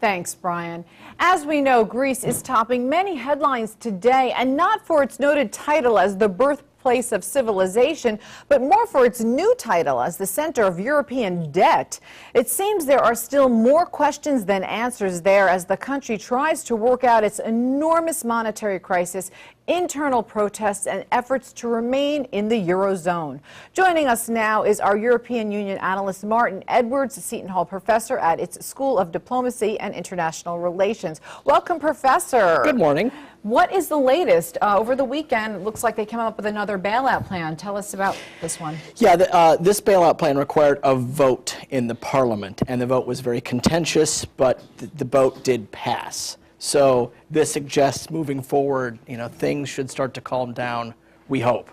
Thanks, Brian. As we know, Greece is topping many headlines today, and not for its noted title as the birthplace of civilization, but more for its new title as the center of European debt. It seems there are still more questions than answers there as the country tries to work out its enormous monetary crisis, internal protests, and efforts to remain in the Eurozone. Joining us now is our European Union analyst, Martin Edwards, a Seton Hall professor at its School of Diplomacy and International Relations. Welcome, Professor. Good morning. What is the latest? Over the weekend, it looks like they came up with another bailout plan. Tell us about this one. Yeah, this bailout plan required a vote in the parliament, and the vote was very contentious, but the vote did pass. So this suggests moving forward, things should start to calm down, we hope.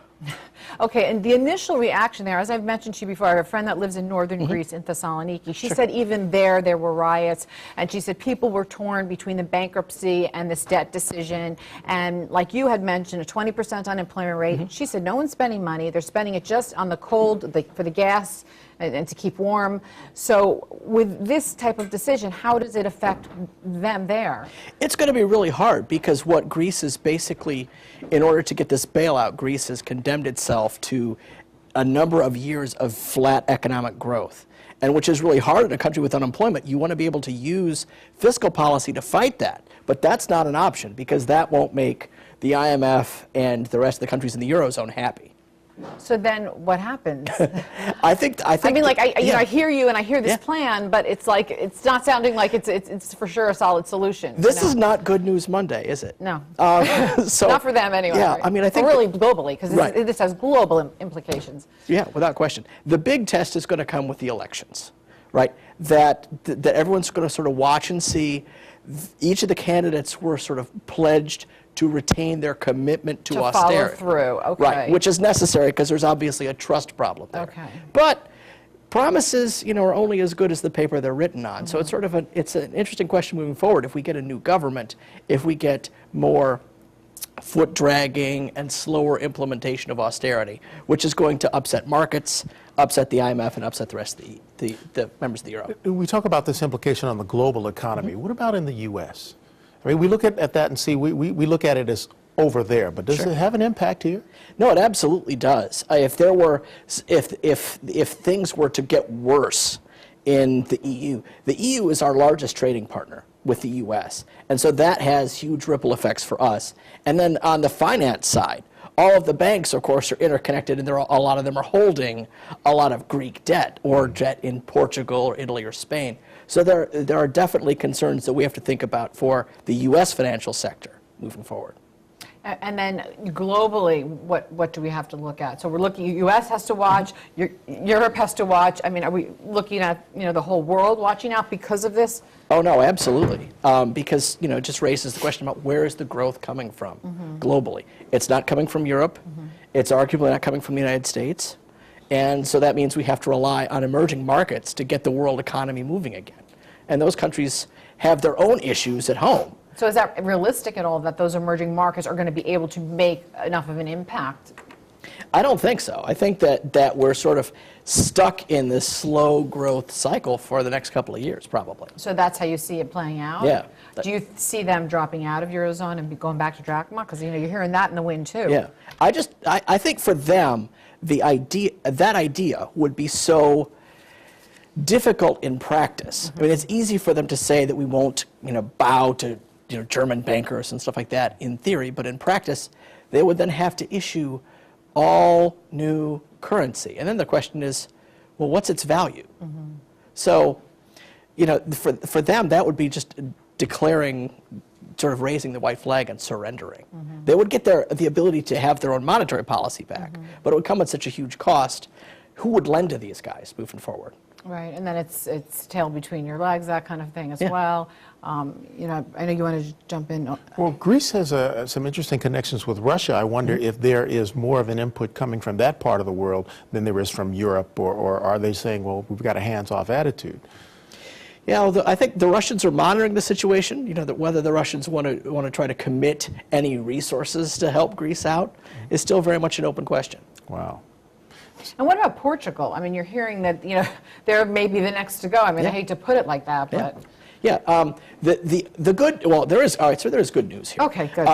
Okay, and the initial reaction there, as I've mentioned to you before, I have a friend that lives in northern Greece, in Thessaloniki. She said even there were riots, and she said people were torn between the bankruptcy and this debt decision, and like you had mentioned, a 20% unemployment rate. She said no one's spending money. They're spending it just on the cold, for the gas, and to keep warm. So with this type of decision, how does it affect them there? It's going to be really hard because what Greece is basically, in order to get this bailout, Greece has condemned itself to a number of years of flat economic growth. And which is really hard in a country with unemployment. You want to be able to use fiscal policy to fight that. But that's not an option because that won't make the IMF and the rest of the countries in the Eurozone happy. So then what happens? I mean, like, I hear you and I hear this plan, but it's like, it's not sounding like it's for sure a solid solution. This is not Good News Monday, is it? No. So, not for them anyway. Yeah, I mean, I think. Or really globally, because this has global implications. Yeah, without question. The big test is going to come with the elections, right? That everyone's going to sort of watch and see. Each of the candidates were sort of pledged to retain their commitment to austerity. Follow through, okay. Right, which is necessary because there's obviously a trust problem there. Okay. But promises, are only as good as the paper they're written on. So it's sort of an interesting question moving forward. If we get a new government, if we get more foot dragging and slower implementation of austerity, which is going to upset markets, upset the IMF, and upset the rest of the members of the Euro. We talk about this implication on the global economy. What about in the U.S.? I mean, we look at that and see, we look at it as over there, but does it have an impact here? No, it absolutely does. If things were to get worse in the EU is our largest trading partner with the U.S., and so that has huge ripple effects for us. And then on the finance side, all of the banks, of course, are interconnected, and a lot of them are holding a lot of Greek debt or debt in Portugal or Italy or Spain. So there are definitely concerns that we have to think about for the U.S. financial sector moving forward. And then globally, what do we have to look at? So we're looking, U.S. has to watch, Europe has to watch. I mean, are we looking at, the whole world watching out because of this? Oh, no, absolutely. Because, it just raises the question about where is the growth coming from globally. It's not coming from Europe. It's arguably not coming from the United States. And so that means we have to rely on emerging markets to get the world economy moving again. And those countries have their own issues at home. So is that realistic at all that those emerging markets are going to be able to make enough of an impact? I don't think so. I think that we're sort of stuck in this slow growth cycle for the next couple of years, probably. So that's how you see it playing out? Yeah. Do you see them dropping out of Eurozone and going back to drachma? Because, you're hearing that in the wind, too. Yeah. I think for them, that idea would be so difficult in practice. I mean, it's easy for them to say that we won't, bow to, German bankers and stuff like that in theory, but in practice, they would then have to issue all new currency. And then the question is, well, what's its value? So, for them, that would be just declaring, sort of raising the white flag and surrendering. They would get the ability to have their own monetary policy back, but it would come at such a huge cost. Who would lend to these guys moving forward? Right, and then it's tail between your legs, that kind of thing as well. I know you wanted to jump in. Well, Greece has some interesting connections with Russia. I wonder if there is more of an input coming from that part of the world than there is from Europe, or are they saying, well, we've got a hands-off attitude? Yeah, I think the Russians are monitoring the situation. That whether the Russians want to try to commit any resources to help Greece out is still very much an open question. Wow. And what about Portugal? I mean, you're hearing that, they're maybe the next to go. I mean, I hate to put it like that, but... Yeah, the good, well, there is, all right, so there is good news here. Okay, good.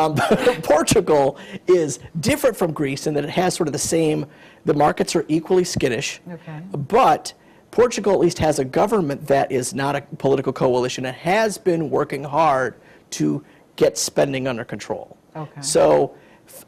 Portugal is different from Greece in that it has sort of the same, the markets are equally skittish. Okay. But Portugal at least has a government that is not a political coalition and has been working hard to get spending under control. Okay. So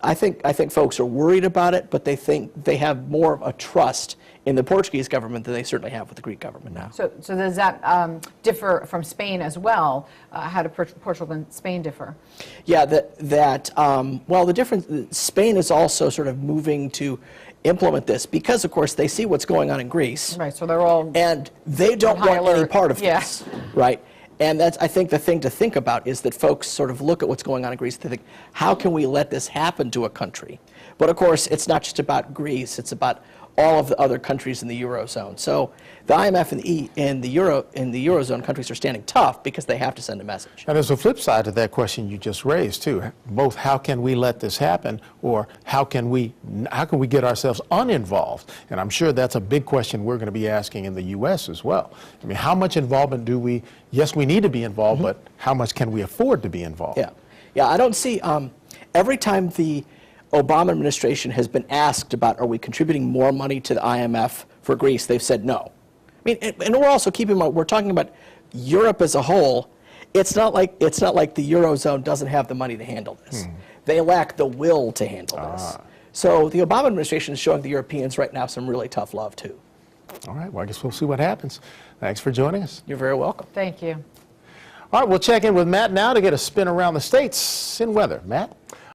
I think folks are worried about it, but they think they have more of a trust in the Portuguese government than they certainly have with the Greek government now. So does that differ from Spain as well? How do Portugal and Spain differ? Yeah, well, the difference, Spain is also sort of moving to implement this because, of course, they see what's going on in Greece. Right, so they're all... And they don't high want any alert. part of Yeah. this, right? And that's, I think, the thing to think about is that folks sort of look at what's going on in Greece and think, how can we let this happen to a country? But, of course, it's not just about Greece. It's about all of the other countries in the Eurozone. So the IMF and the Eurozone countries are standing tough because they have to send a message. And there's a flip side to that question you just raised, too. Both how can we let this happen, or how can we get ourselves uninvolved? And I'm sure that's a big question we're going to be asking in the U.S. as well. I mean, how much involvement do we, yes, we need to be involved, but how much can we afford to be involved? Yeah, I don't see, every time the Obama administration has been asked about, are we contributing more money to the IMF for Greece, they've said no. I mean, and we're also keeping in mind, we're talking about Europe as a whole. It's not like the Eurozone doesn't have the money to handle this. They lack the will to handle this. So the Obama administration is showing the Europeans right now some really tough love, too. All right, well, I guess we'll see what happens. Thanks for joining us. You're very welcome. Thank you. All right, we'll check in with Matt now to get a spin around the states in weather. Matt?